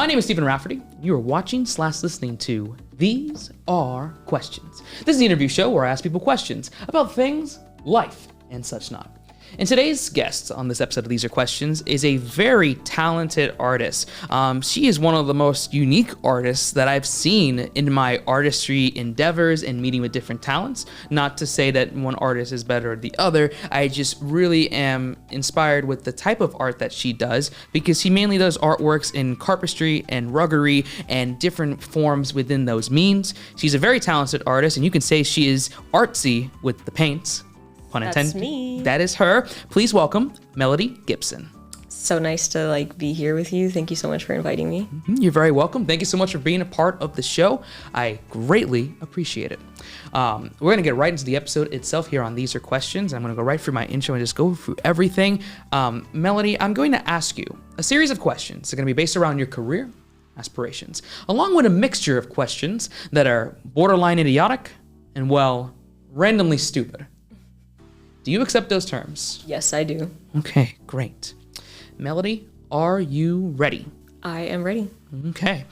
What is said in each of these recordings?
My name is Stephen Rafferty. You are watching/listening to These Are Questions. This is the interview show where I ask people questions about things, life, and such not. And today's guest on this episode of These Are Questions is a very talented artist. She is one of the most unique artists that I've seen in my artistry endeavors and meeting with different talents. Not to say that one artist is better than the other. I just really am inspired with the type of art that she does because she mainly does artworks in carpentry and ruggery and different forms within those means. She's a very talented artist, and you can say she is artsy with the paints. That's me. That is her. Please welcome Melodi Gibson. So nice to be here with you. Thank you so much for inviting me. You're very welcome. Thank you so much for being a part of the show. I greatly appreciate it. We're going to get right into the episode itself here on These Are Questions. I'm going to go right through my intro and just go through everything. Melodi, I'm going to ask you a series of questions. They're going to be based around your career, aspirations, along with a mixture of questions that are borderline idiotic and, well, randomly stupid. Do you accept those terms? Yes, I do. Okay, great. Melodi, are you ready? I am ready. Okay.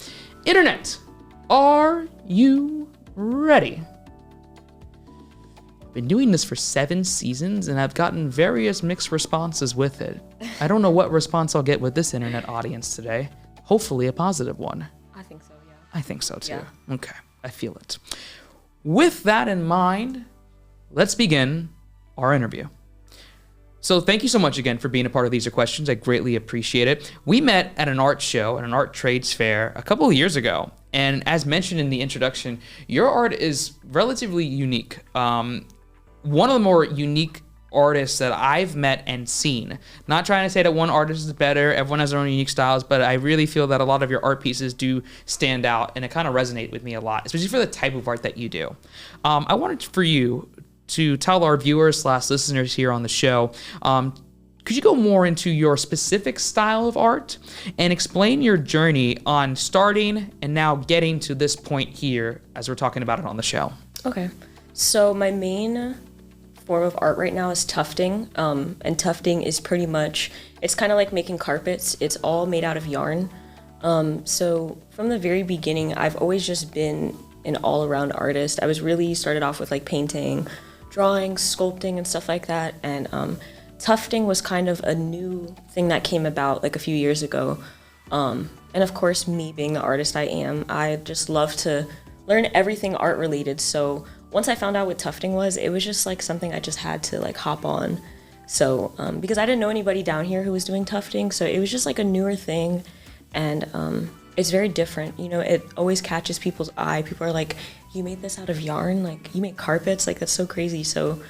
Internet, are you ready? Been doing this for 7 seasons and I've gotten various mixed responses with it. I don't know what response I'll get with this internet audience today. Hopefully a positive one. I think so, yeah. I think so too. Yeah. Okay, I feel it. With that in mind, let's begin our interview. So thank you so much again for being a part of These Are Questions. I greatly appreciate it. We met at an art show, at an art trades fair a couple of years ago. And as mentioned in the introduction, your art is relatively unique. One of the more unique artists that I've met and seen. Not trying to say that one artist is better, everyone has their own unique styles, but I really feel that a lot of your art pieces do stand out and it kind of resonate with me a lot, especially for the type of art that you do. I wanted for you to tell our viewers/listeners here on the show, could you go more into your specific style of art and explain your journey on starting and now getting to this point here as we're talking about it on the show? Okay. So my main form of art right now is tufting. And tufting is pretty much, it's kind of like making carpets. It's all made out of yarn. So from the very beginning, I've always just been an all-around artist. I was really started off with painting, drawing, sculpting, and stuff like that. And tufting was kind of a new thing that came about a few years ago. And of course, me being the artist I am, I just love to learn everything art related. So once I found out what tufting was, it was just something I just had to hop on. So because I didn't know anybody down here who was doing tufting, so it was just a newer thing. And it's very different. It always catches people's eye. People are like, you made this out of yarn? You make carpets? That's so crazy. So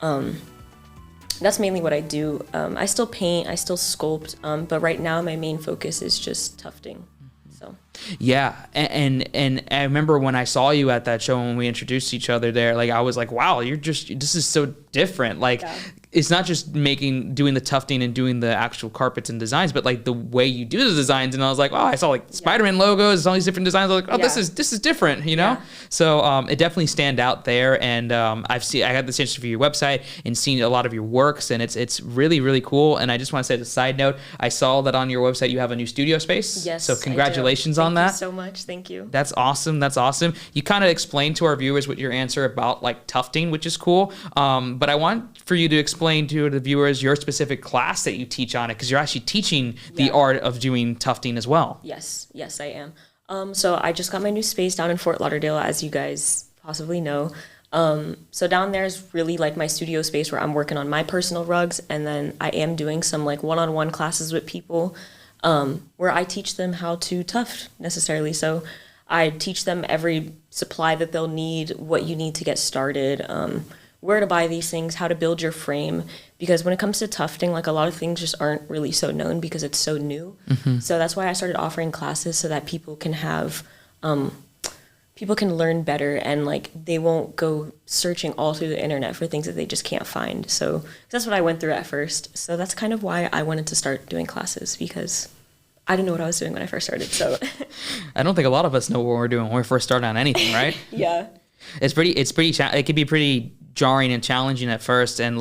that's mainly what I do. I still paint, I still sculpt, but right now my main focus is just tufting. So. Yeah, and I remember when I saw you at that show when we introduced each other there, I was like, wow, this is so different. Yeah. It's not just doing the tufting and doing the actual carpets and designs, but the way you do the designs. And I was like, oh, I saw Spider-Man logos, all these different designs. I was like, oh, yeah. this is different, you know? Yeah. So it definitely stand out there. And I got the chance to view your website and seen a lot of your works, and it's really, really cool. And I just want to say as a side note, I saw that on your website you have a new studio space. Yes, so congratulations on that. Thank you so much. Thank you. That's awesome. That's awesome. You kind of explained to our viewers with your answer about tufting, which is cool. But I want for you to explain to the viewers your specific class that you teach on it, because you're actually teaching the art of doing tufting as well. Yes, I am. So I just got my new space down in Fort Lauderdale, as you guys possibly know. So down there is really my studio space where I'm working on my personal rugs, and then I am doing some one-on-one classes with people where I teach them how to tuft necessarily. So I teach them every supply that they'll need, what you need to get started, where to buy these things, how to build your frame. Because when it comes to tufting, a lot of things just aren't really so known because it's so new. Mm-hmm. So that's why I started offering classes so that people can have, people can learn better, and they won't go searching all through the internet for things that they just can't find. So that's what I went through at first. So that's kind of why I wanted to start doing classes, because I didn't know what I was doing when I first started. So I don't think a lot of us know what we're doing when we first start on anything, right? Yeah. It can be pretty jarring and challenging at first, and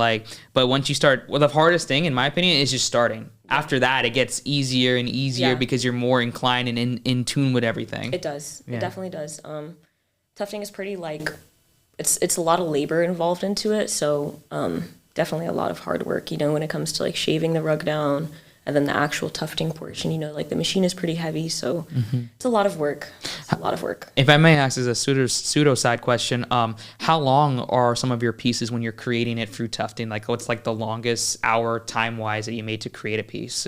but once you start, the hardest thing in my opinion is just starting. after that, it gets easier and easier because you're more inclined and in tune with everything. It does. It definitely does. Tufting is pretty like, it's a lot of labor involved into it. So definitely a lot of hard work, you know, when it comes to like shaving the rug down and then the actual tufting portion, you know, like the machine is pretty heavy. So it's a lot of work. It's a lot of work. If I may ask as a pseudo side question, how long are some of your pieces when you're creating it through tufting? Like what's like the longest hour time-wise that you made to create a piece?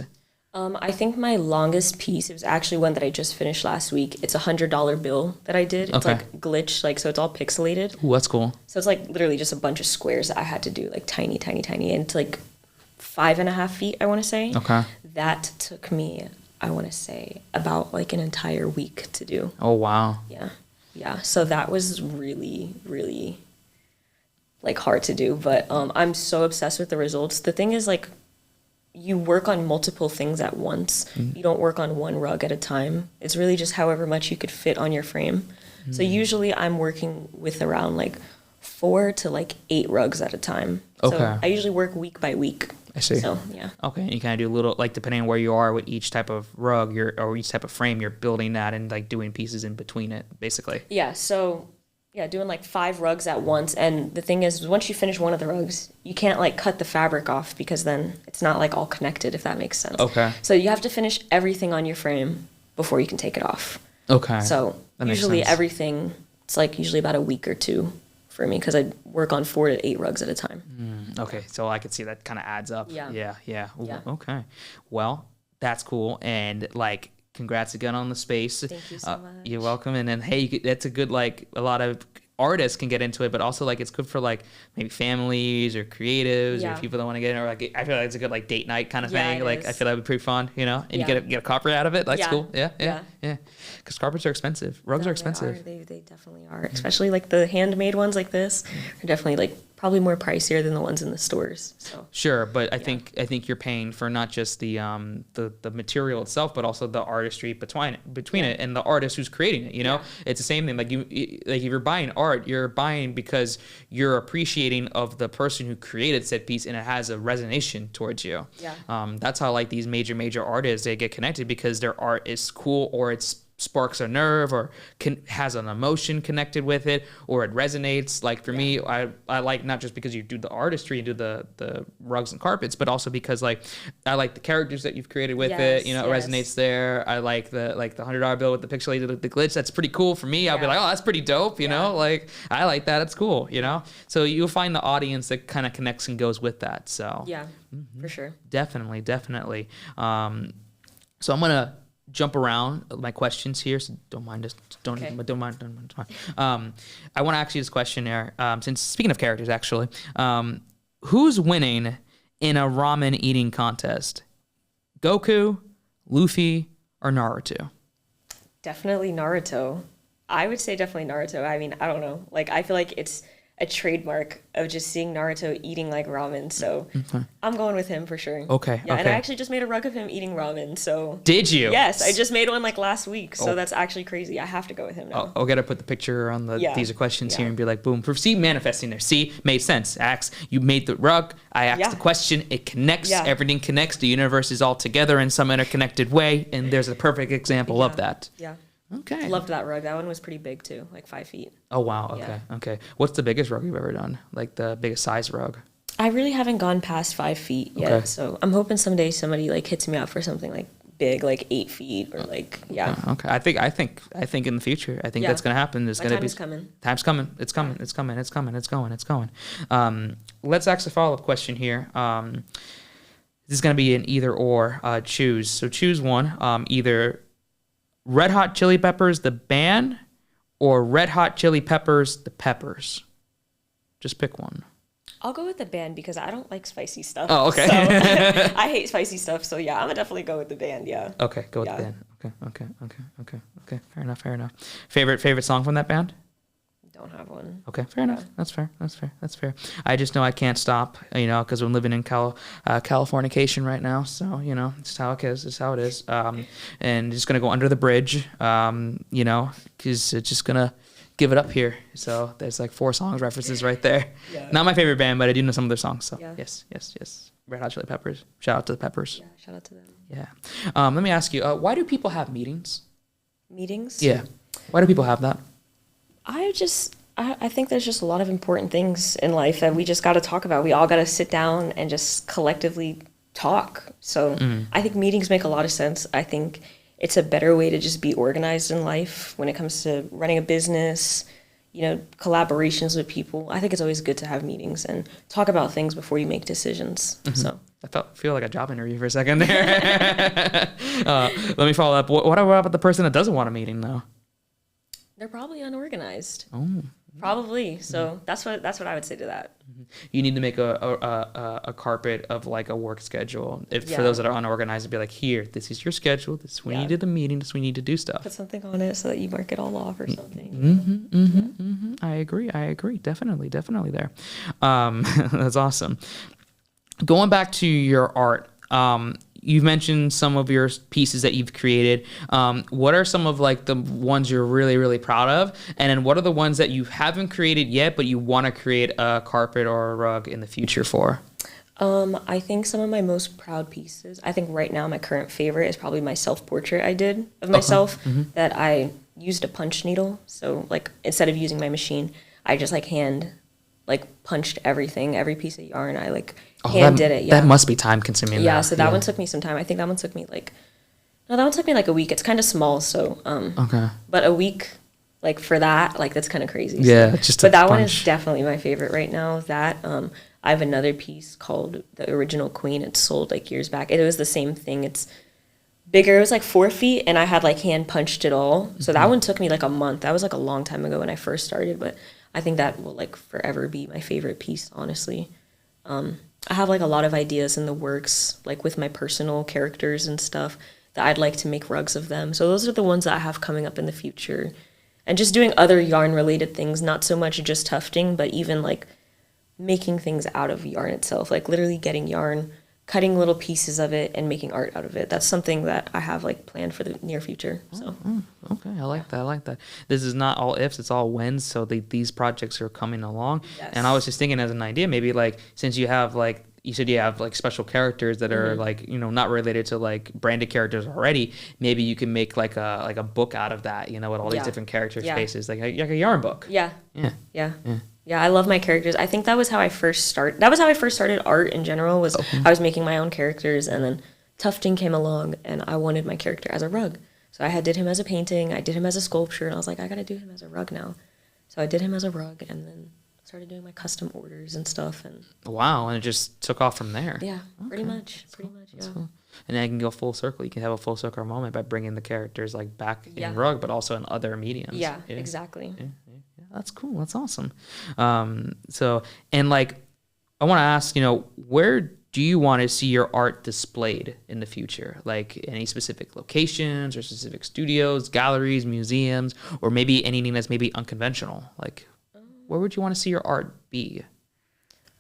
I think my longest piece, it was actually one that I just finished last week. It's a $100 bill that I did. It's like glitched, like, so it's all pixelated. Ooh, that's cool. So it's like literally just a bunch of squares that I had to do, like tiny, tiny, tiny. And it's like 5.5 feet, I want to say. Okay. That took me, I want to say, about like an entire week to do. Oh, wow. Yeah. Yeah. So that was really, really like hard to do. But I'm so obsessed with the results. The thing is, like, you work on multiple things at once. You don't work on one rug at a time. It's really just however much you could fit on your frame. So usually I'm working with around like 4 to like 8 rugs at a time. Okay. So I usually work week by week. I see. So, yeah. Okay, and you kind of do a little, like, depending on where you are with each type of rug or each type of frame, you're building that and, like, doing pieces in between it, basically. Yeah, so, yeah, doing, like, 5 rugs at once. And the thing is, once you finish one of the rugs, you can't, like, cut the fabric off because then it's not, like, all connected, if that makes sense. Okay. So you have to finish everything on your frame before you can take it off. Okay. So usually everything, it's, like, usually about a week or 2 for me because I work on 4 to 8 rugs at a time. Okay, so I could see that kind of adds up. Yeah. Yeah. Ooh, Yeah. Okay. Well, that's cool. And, like, congrats again on the space. Thank you so much. You're welcome. And then, hey, that's a good, like, a lot of artists can get into it, but also, like, it's good for, like, maybe families or creatives or people that want to get in, or, like, I feel like it's a good, like, date night kind of thing. Like, I feel that would be pretty fun, you know? And you get a carpet out of it. That's cool. Yeah. Because carpets are expensive. Rugs are expensive. They definitely are. Especially, like, the handmade ones like this are definitely, like, probably more pricier than the ones in the stores. So sure, but I think you're paying for not just the material itself, but also the artistry between it and the artist who's creating it. You know, it's the same thing. Like if you're buying art, you're buying because you're appreciating of the person who created said piece, and it has a resonation towards you. Yeah. That's how like these major artists, they get connected because their art is cool, or it's sparks a nerve, or has an emotion connected with it, or it resonates. Like for me, I like, not just because you do the artistry and do the rugs and carpets, but also because like I like the characters that you've created with it. You know, it resonates there. I like the $100 bill with the pixelated, the glitch. That's pretty cool for me. I'll be like, oh, that's pretty dope. You know, like I like that. It's cool. You know, so you'll find the audience that kind of connects and goes with that. So for sure. Definitely. So I'm gonna jump around my questions here, so don't mind. I want to ask you this question here. Since speaking of characters, actually, who's winning in a ramen eating contest? Goku, Luffy, or Naruto? Definitely Naruto. I would say definitely Naruto. I mean, I don't know. Like, I feel like it's a trademark of just seeing Naruto eating like ramen. So I'm going with him for sure. Okay. Yeah, and I actually just made a rug of him eating ramen. So did you? Yes, I just made one like last week. So that's actually crazy. I have to go with him now. I'll gotta put the picture on these are questions here and be like, boom. See, manifesting there. See, made sense. You made the rug. I asked the question. It connects. Everything connects. The universe is all together in some interconnected way. And there's a perfect example of that. Yeah. Okay. Loved that rug. That one was pretty big too, like 5 feet. Oh, wow. Okay. Okay. What's the biggest rug you've ever done? Like the biggest size rug? I really haven't gone past 5 feet yet. Okay. So I'm hoping someday somebody like hits me up for something like big, like 8 feet or like, Okay. I think in the future, I think that's going to happen. There's going to be coming. Time's coming. It's coming. It's coming. It's coming. It's going. It's going. Let's ask a follow-up question here. This is going to be an either or choose. So choose one. Either Red Hot Chili Peppers, the band, or Red Hot Chili Peppers, the Peppers. Just pick one. I'll go with the band because I don't like spicy stuff. Oh, okay. So I hate spicy stuff. So yeah, I'm gonna definitely go with the band. Yeah. Okay, go with the band. Okay. Fair enough. Favorite song from that band? Don't have one. Okay, fair enough. That's fair. I just know I can't stop, you know, because I'm living in Californication right now. So, you know, it's how it is. It's how it is. And just going to go under the bridge, you know, because it's just going to give it up here. So there's like 4 songs references right there. Not my favorite band, but I do know some of their songs. So yes. Red Hot Chili Peppers. Shout out to the Peppers. Yeah, shout out to them. Yeah. Let me ask you, why do people have meetings? Meetings? Yeah. Why do people have that? I think there's just a lot of important things in life that we just got to talk about. We all got to sit down and just collectively talk. So I think meetings make a lot of sense. I think it's a better way to just be organized in life when it comes to running a business, collaborations with people. I think it's always good to have meetings and talk about things before you make decisions. So I feel like a job interview for a second there. Let me follow up. What about the person that doesn't want a meeting though? They're probably unorganized. Oh. Probably. So that's what I would say to that. You need to make a carpet of like a work schedule. For those that are unorganized, to be like, here, this is your schedule. This is when you did the meeting. This is when you need to do stuff. Put something on it so that you mark it all off or something. I agree. Definitely there. That's awesome. Going back to your art, you've mentioned some of your pieces that you've created. What are some of like the ones you're really, really proud of? And then what are the ones that you haven't created yet, but you want to create a carpet or a rug in the future for? I think some of my most proud pieces, I think right now my current favorite is probably my self-portrait I did of myself that I used a punch needle. So like instead of using my machine, I just like hand punched everything, every piece of yarn. I hand did it. Yeah. That must be time consuming. Yeah. So that one took me some time. I think that one took me like a week. It's kind of small. So, okay. But a week, for that, that's kind of crazy. Yeah. But that one is definitely my favorite right now. That, I have another piece called The Original Queen. It's sold years back. It was the same thing. It's bigger. It was 4 feet and I had hand punched it all. So that one took me a month. That was a long time ago when I first started, but I think that will forever be my favorite piece, honestly. I have a lot of ideas in the works, with my personal characters and stuff that I'd like to make rugs of them. So those are the ones that I have coming up in the future. And just doing other yarn related things, not so much just tufting, but even making things out of yarn itself, literally getting yarn, cutting little pieces of it and making art out of it. That's something that I have planned for the near future. So okay, I like that. This is not all ifs, it's all whens. So these projects are coming along. Yes. And I was just thinking as an idea, maybe since you have you said you have special characters that are not related to branded characters already, maybe you can make a book out of that, with all these different character spaces, like a yarn book. Yeah, I love my characters. I think that was how I first started. That was how I first started art in general. I was making my own characters, and then tufting came along, and I wanted my character as a rug. So I did him as a painting. I did him as a sculpture, and I was like, I gotta do him as a rug now. So I did him as a rug, and then started doing my custom orders and stuff. And wow, and it just took off from there. Yeah, okay. Pretty much. Yeah. Cool. And then I can go full circle. You can have a full circle moment by bringing the characters back in rug, but also in other mediums. Yeah. Exactly. Yeah, that's cool. That's awesome. So, and I want to ask, where do you want to see your art displayed in the future? Any specific locations or specific studios, galleries, museums, or maybe anything that's maybe unconventional? Where would you want to see your art be?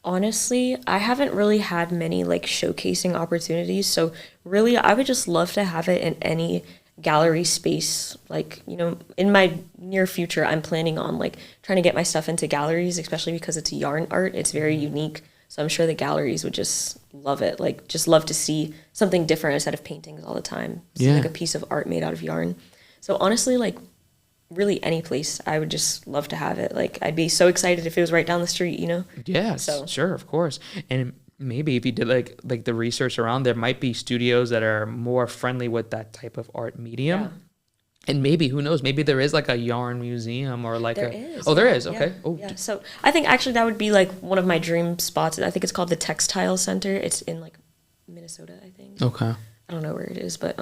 Honestly, I haven't really had many showcasing opportunities. So really, I would just love to have it in any gallery space. In my near future, I'm planning on trying to get my stuff into galleries, especially because it's yarn art. It's very unique. So I'm sure the galleries would just love it. Just love to see something different instead of paintings all the time. See a piece of art made out of yarn. So honestly, really any place, I would just love to have it. I'd be so excited if it was right down the street, Yes, so. Sure, of course. And maybe if you did the research around, there might be studios that are more friendly with that type of art medium. Yeah. And maybe, who knows, maybe there is a yarn museum or there is. Oh, there is, okay. Yeah. Oh. Yeah. So I think actually that would be one of my dream spots. I think it's called the Textile Center. It's in Minnesota, I think. Okay. I don't know where it is, but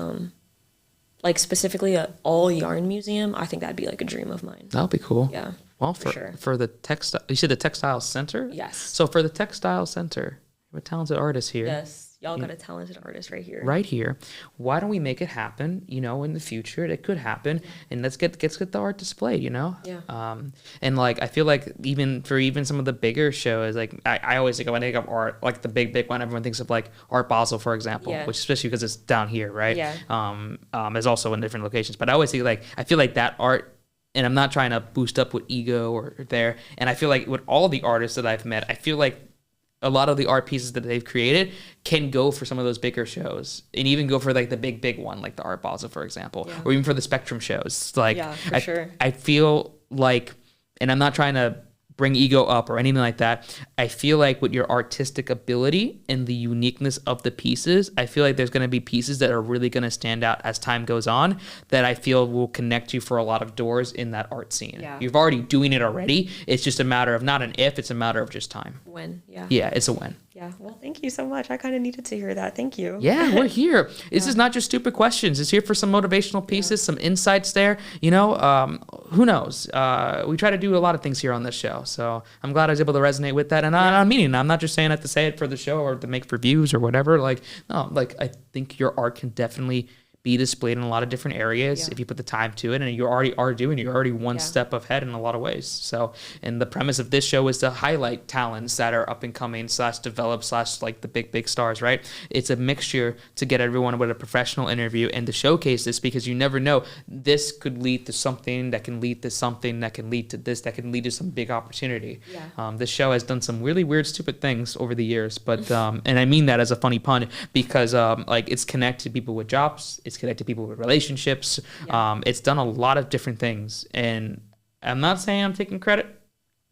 specifically a all yarn museum, I think that'd be a dream of mine. That would be cool. Yeah. Well, for sure. For the textile, you said the Textile Center? Yes. So for the Textile Center, we're a talented artist here. Yes. Y'all got a talented artist right here. Right here. Why don't we make it happen, in the future? It could happen. And let's get the art displayed, Yeah. And I feel even some of the bigger shows, I always think when I think of art, the big one, everyone thinks of Art Basel, for example, which especially because it's down here, right? Yeah. Is also in different locations. But I always think I feel that art, and I'm not trying to boost up with ego or there. And I feel with all the artists that I've met, I feel a lot of the art pieces that they've created can go for some of those bigger shows, and even go for like the big one, like the Art Basel, for example, or even for the Spectrum shows. Like, for sure. I feel like, and I'm not trying to bring ego up or anything like that. I feel like with your artistic ability and the uniqueness of the pieces, I feel like there's going to be pieces that are really going to stand out as time goes on, that I feel will connect you for a lot of doors in that art scene. Yeah. You've already doing it already. It's just a matter of not an if, it's a matter of just time. When, Yeah, it's a when. Yeah, well, thank you so much. I kind of needed to hear that. Thank you. Yeah, we're here. This is not just stupid questions. It's here for some motivational pieces, some insights there. You know, who knows? We try to do a lot of things here on this show. So I'm glad I was able to resonate with that. And I'm meaning, I'm not just saying that to say it for the show or to make for views or whatever. Like, no, like I think your art can definitely be displayed in a lot of different areas if you put the time to it, and you already are doing. You're already one step ahead in a lot of ways. So, and the premise of this show is to highlight talents that are up and coming / develop / like the big stars, right? It's a mixture to get everyone with a professional interview and to showcase this, because you never know, this could lead to something that can lead to something that can lead to this, that can lead to some big opportunity. This show has done some really weird, stupid things over the years, but and I mean that as a funny pun, because like it's connected people with jobs, it's connected people with relationships. It's done a lot of different things, and I'm not saying I'm taking credit,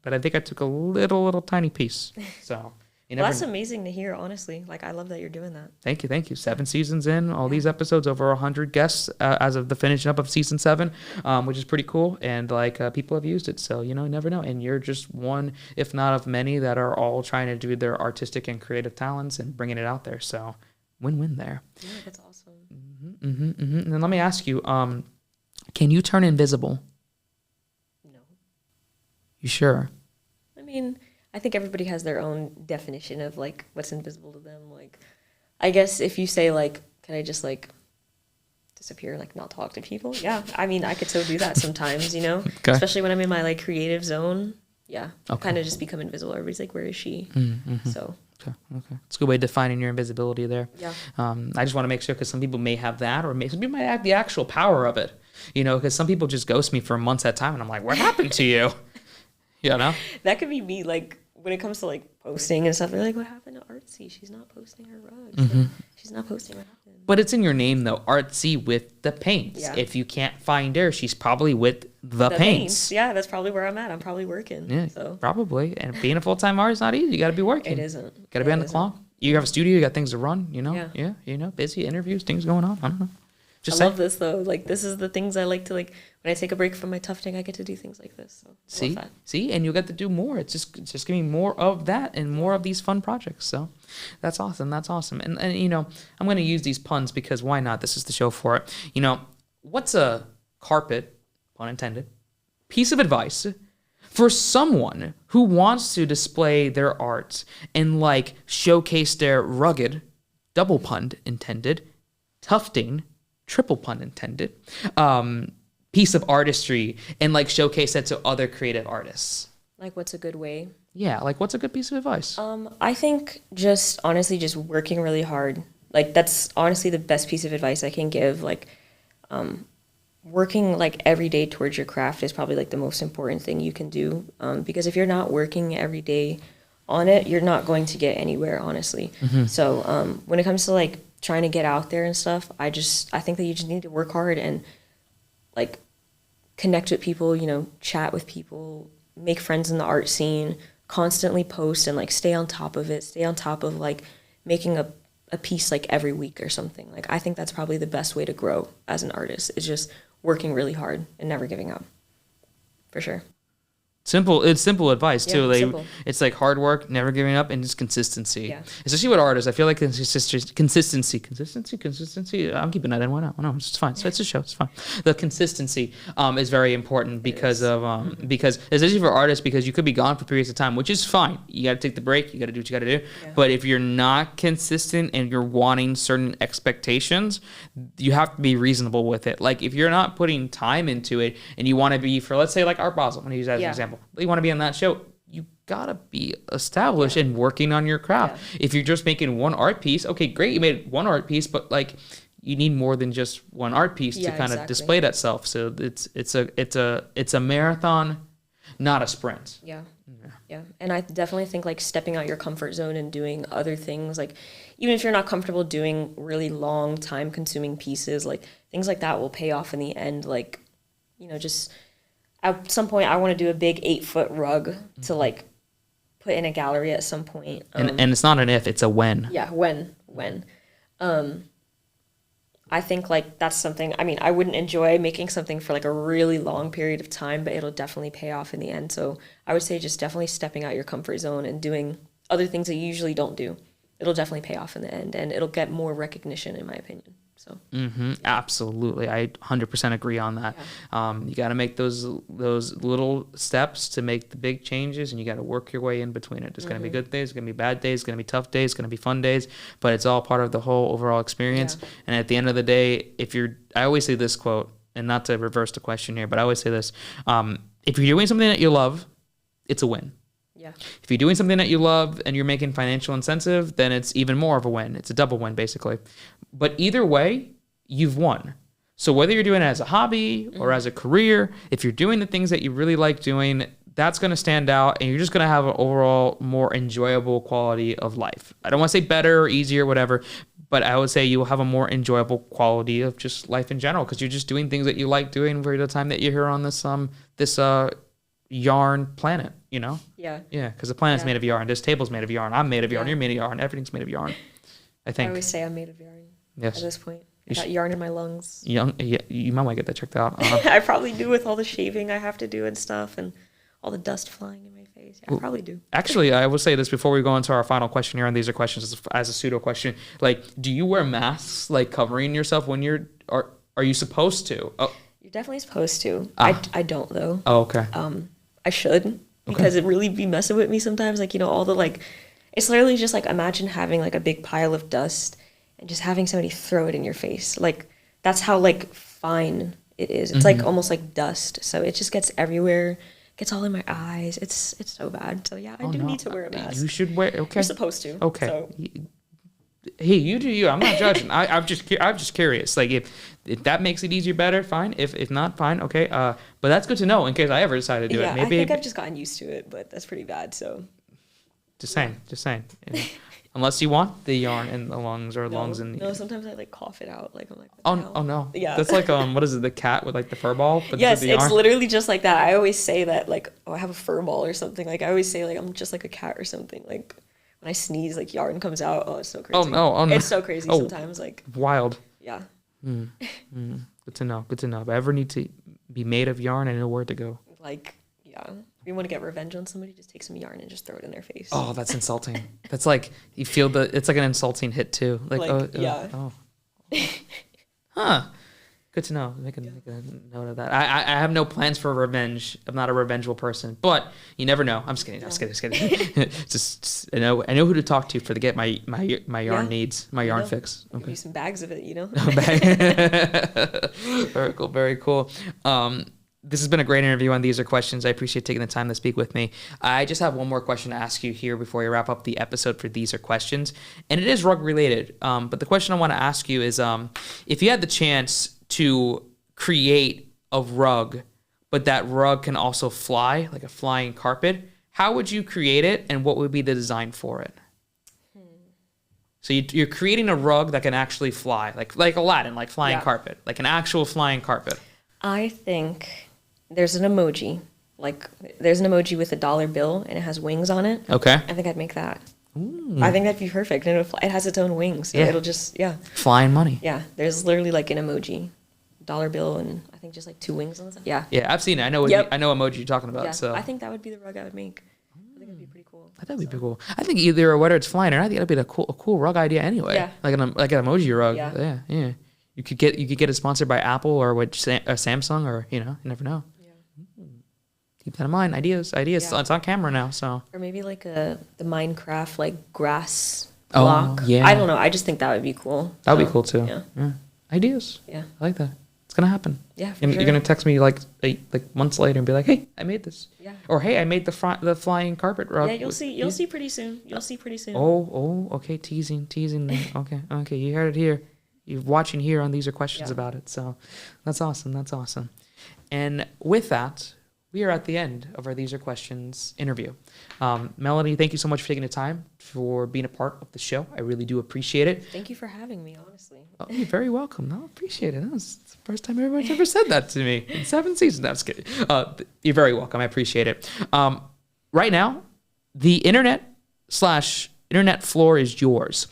but I think I took a little tiny piece. So that's amazing to hear, honestly. Like, I love that you're doing that. Thank you. 7 seasons in, all these episodes, over 100 guests as of the finishing up of season 7, which is pretty cool. And like people have used it, so you never know. And you're just one, if not of many, that are all trying to do their artistic and creative talents and bringing it out there. So win-win there. Yeah, that's awesome. And then let me ask you, can you turn invisible? No. You sure? I mean, I think everybody has their own definition of like what's invisible to them. Like, I guess if you say like, can I just like disappear, like not talk to people? Yeah, I mean, I could so do that sometimes, Okay. Especially when I'm in my like creative zone. Yeah, Okay. kind of just become invisible. Everybody's like, where is she? So. Okay. It's a good way of defining your invisibility there. Yeah. I just want to make sure, because some people may have that, or some people might have the actual power of it. Because some people just ghost me for months at a time, and I'm like, what happened to you? That could be me, like, when it comes to, like, posting and stuff. They're like, what happened to Artsy? She's not posting her rugs. Like, she's not posting what happened. But it's in your name, though, Artsy with the paints. Yeah. If you can't find her, she's probably with the paints. Yeah, that's probably where I'm at. I'm probably working. Yeah, so. probably. And being a full-time artist is not easy. You got to be working. It isn't. Got to be on the clock. You have a studio. You got things to run. Yeah. Busy interviews, things going on. I don't know. I love this though. Like, this is the things I like to, like, when I take a break from my tufting, I get to do things like this. So see, and you'll get to do more. It's just giving more of that and more of these fun projects. So that's awesome. And I'm going to use these puns because why not? This is the show for it. What's a carpet, pun intended, piece of advice for someone who wants to display their art and like showcase their rugged, double pun intended, tufting, triple pun intended, piece of artistry, and like showcase that to other creative artists? Like, what's a good way? Yeah, like what's a good piece of advice? I think just honestly just working really hard. Like, that's honestly the best piece of advice I can give. Like, working like every day towards your craft is probably like the most important thing you can do. Because if you're not working every day on it, you're not going to get anywhere, honestly. So when it comes to like trying to get out there and stuff, I think that you just need to work hard and like connect with people, chat with people, make friends in the art scene, constantly post and like stay on top of it, stay on top of like making a piece like every week or something. Like, I think that's probably the best way to grow as an artist, is just working really hard and never giving up, for sure. It's simple advice too. Simple. It's like hard work, never giving up, and just consistency. Yeah. Especially with artists, I feel like consistency. I'm keeping that in. Why not? No, it's fine. So it's a show. It's fine. The consistency is very important because especially for artists, because you could be gone for periods of time, which is fine. You got to take the break. You got to do what you got to do. Yeah. But if you're not consistent and you're wanting certain expectations, you have to be reasonable with it. Like, if you're not putting time into it and you want to be, for let's say like Art Basel, I'm gonna use that as an example. You want to be on that show, you gotta be established and working on your craft. If you're just making one art piece, okay, great, you made one art piece, but like you need more than just one art piece to kind of display that self. So it's a marathon, not a sprint. Yeah, Yeah. And I definitely think like stepping out your comfort zone and doing other things, like even if you're not comfortable doing really long time consuming pieces, like things like that will pay off in the end. Like, just at some point I want to do a big 8-foot rug to like put in a gallery at some point. And it's not an if, it's a when. Yeah. When. I think like that's something, I mean, I wouldn't enjoy making something for like a really long period of time, but it'll definitely pay off in the end. So I would say just definitely stepping out your comfort zone and doing other things that you usually don't do. It'll definitely pay off in the end, and it'll get more recognition in my opinion. So Absolutely. I 100% agree on that. Yeah. You got to make those little steps to make the big changes, and you got to work your way in between it. There's going to be good days, going to be bad days, going to be tough days, going to be fun days, but it's all part of the whole overall experience. Yeah. And at the end of the day, I always say this quote, and not to reverse the question here, but I always say this. If you're doing something that you love, it's a win. Yeah. If you're doing something that you love and you're making financial incentive, then it's even more of a win. It's a double win, basically. But either way, you've won. So whether you're doing it as a hobby or as a career, if you're doing the things that you really like doing, that's going to stand out, and you're just going to have an overall more enjoyable quality of life. I don't want to say better or easier or whatever, but I would say you will have a more enjoyable quality of just life in general, because you're just doing things that you like doing for the time that you're here on this yarn planet, Yeah. Yeah, because the planet's made of yarn. This table's made of yarn. I'm made of yarn. You're made of yarn. Everything's made of yarn, I think. I always say I'm made of yarn. Yes. At this point. I got yarn in my lungs. Yeah, you might want to get that checked out. I probably do, with all the shaving I have to do and stuff, and all the dust flying in my face. Yeah, I probably do. Actually, I will say this before we go into our final question here, and these are questions as a pseudo question. Like, do you wear masks, like covering yourself when are you supposed to? Oh. You're definitely supposed to. I don't though. Oh, okay. I should, because it really be messing with me sometimes. Like, all the like, it's literally just like, imagine having like a big pile of dust and just having somebody throw it in your face. Like, that's how like fine it is. It's like almost like dust. So it just gets everywhere, gets all in my eyes. It's so bad. So yeah, I do need to wear a mask. You should wear. Okay. You're supposed to. Okay. So. Hey, you do you. I'm not judging. I'm just curious. Like, if that makes it easier, better, fine. If not, fine. Okay. But that's good to know in case I ever decide to do it. Maybe I think I've just gotten used to it, but that's pretty bad. So. Just saying. Yeah. Unless you want the yarn in the lungs or lungs in the... No, sometimes I like cough it out. Like, I'm like, oh no. Yeah. That's like, what is it, the cat with like the fur ball? But yes, it's literally just like that. I always say that, like, I have a fur ball or something. Like, I always say, like, I'm just like a cat or something. Like, when I sneeze, like, yarn comes out. Oh, it's so crazy. Oh no. It's so crazy sometimes. Like, wild. Yeah. Good to know. If I ever need to be made of yarn, I know where to go. Like, yeah. If you want to get revenge on somebody, just take some yarn and just throw it in their face. Oh, that's insulting. That's like, you feel it's like an insulting hit too. Yeah. Huh. Good to know. Make a note of that. I have no plans for revenge. I'm not a revengeful person, but you never know. I'm just kidding. Just kidding. just I know who to talk to for to get my yarn needs, my yarn fix. Okay. Give you some bags of it, Very cool. This has been a great interview on These Are Questions. I appreciate taking the time to speak with me. I just have one more question to ask you here before we wrap up the episode for These Are Questions. And it is rug related. But the question I want to ask you is, if you had the chance to create a rug, but that rug can also fly, like a flying carpet, how would you create it, and what would be the design for it? So you're creating a rug that can actually fly, like Aladdin, like flying carpet, like an actual flying carpet. I think... there's an emoji. Like, there's an emoji with a dollar bill, and it has wings on it. Okay. I think I'd make that. Ooh. I think that'd be perfect. And it has its own wings. So it'll just, flying money. Yeah. There's literally like an emoji. Dollar bill and I think just like 2 wings on the side. Yeah. Yeah, I've seen it. I know emoji you're talking about. Yeah. So I think that would be the rug I would make. I think it'd be pretty cool. I think it'd be cool. I think either whether it's flying or not, I think that'd be a cool rug idea anyway. Yeah. Like an emoji rug. Yeah. Yeah. You could get it sponsored by Apple or Samsung, or you never know. Keep that in mind. Ideas. Yeah. It's on camera now, so. Or maybe like the Minecraft like grass block. Oh, yeah. I don't know. I just think that would be cool. That would be cool too. Yeah. Ideas. Yeah. I like that. It's gonna happen. Yeah. And you're gonna text me like months later and be like, "Hey, I made this." Yeah. Or hey, I made the flying carpet rug. Yeah, you'll see. You'll see pretty soon. Oh. Okay. Teasing. Then. Okay. You heard it here. You're watching here on These Are Questions about it. So, that's awesome. And with that, we are at the end of our These Are Questions interview. Melody, thank you so much for taking the time for being a part of the show. I really do appreciate it. Thank you for having me, honestly. Oh, you're very welcome. No, I appreciate it. It's the first time anybody's ever said that to me in 7 seasons. No, I was kidding. You're very welcome. I appreciate it. Right now, the internet floor is yours.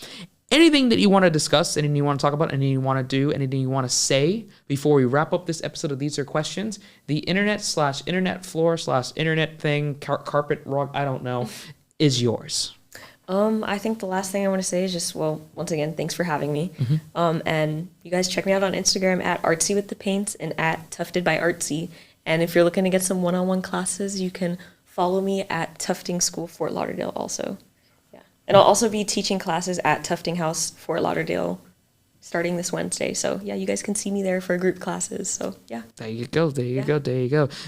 Anything that you want to discuss, anything you want to talk about, anything you want to do, anything you want to say before we wrap up this episode of These Are Questions, the internet floor internet thing, carpet, rug, I don't know, is yours. I think the last thing I want to say is just, well, once again, thanks for having me. And you guys check me out on Instagram at Artsy with the Paints and at Tufted by Artsy. And if you're looking to get some one-on-one classes, you can follow me at Tufting School Fort Lauderdale also. And I'll also be teaching classes at Tufting House, Fort Lauderdale, starting this Wednesday. So, yeah, you guys can see me there for group classes. So, yeah. There you go.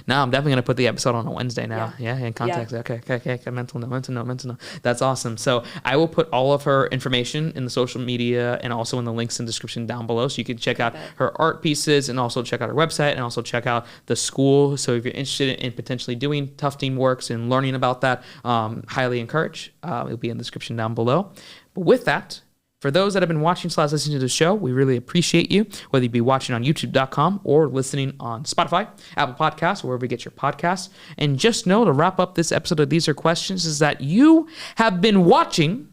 Now, I'm definitely going to put the episode on a Wednesday now. Yeah, in context. Yeah. Okay. Mental note. That's awesome. So, I will put all of her information in the social media and also in the links in the description down below. So, you can check out her art pieces and also check out her website and also check out the school. So, if you're interested in potentially doing tufting works and learning about that, highly encourage. It'll be in the description down below. But with that, for those that have been watching / listening to the show, we really appreciate you, whether you be watching on youtube.com or listening on Spotify, Apple Podcasts, wherever you get your podcasts. And just know, to wrap up this episode of These Are Questions, is that you have been watching,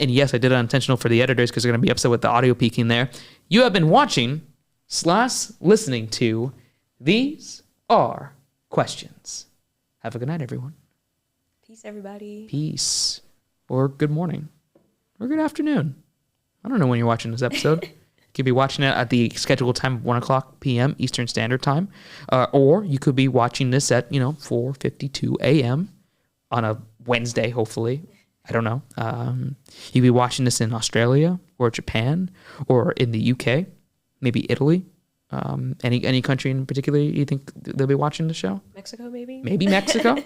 and yes, I did it unintentional for the editors because they're going to be upset with the audio peaking there. You have been watching / listening to These Are Questions. Have a good night, everyone. Peace, everybody. Peace. Or good morning. Or good afternoon. I don't know when you're watching this episode. You could be watching it at the scheduled time of 1 o'clock p.m. Eastern Standard Time. Or you could be watching this at, 4:52 a.m. on a Wednesday, hopefully. I don't know. You could be watching this in Australia or Japan or in the UK, maybe Italy. Any country in particular you think they'll be watching the show? Questions, maybe? Maybe Mexico.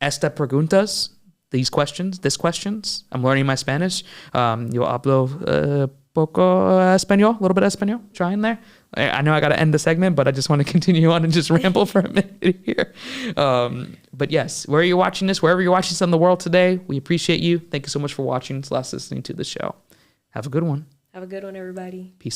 Esta preguntas. These questions. I'm learning my Spanish. Yo hablo poco español, a little bit of español. Trying there. I know I got to end the segment, but I just want to continue on and just ramble for a minute here. But yes, wherever you're watching this in the world today, we appreciate you. Thank you so much for watching / listening to the show. Have a good one. Have a good one, everybody. Peace.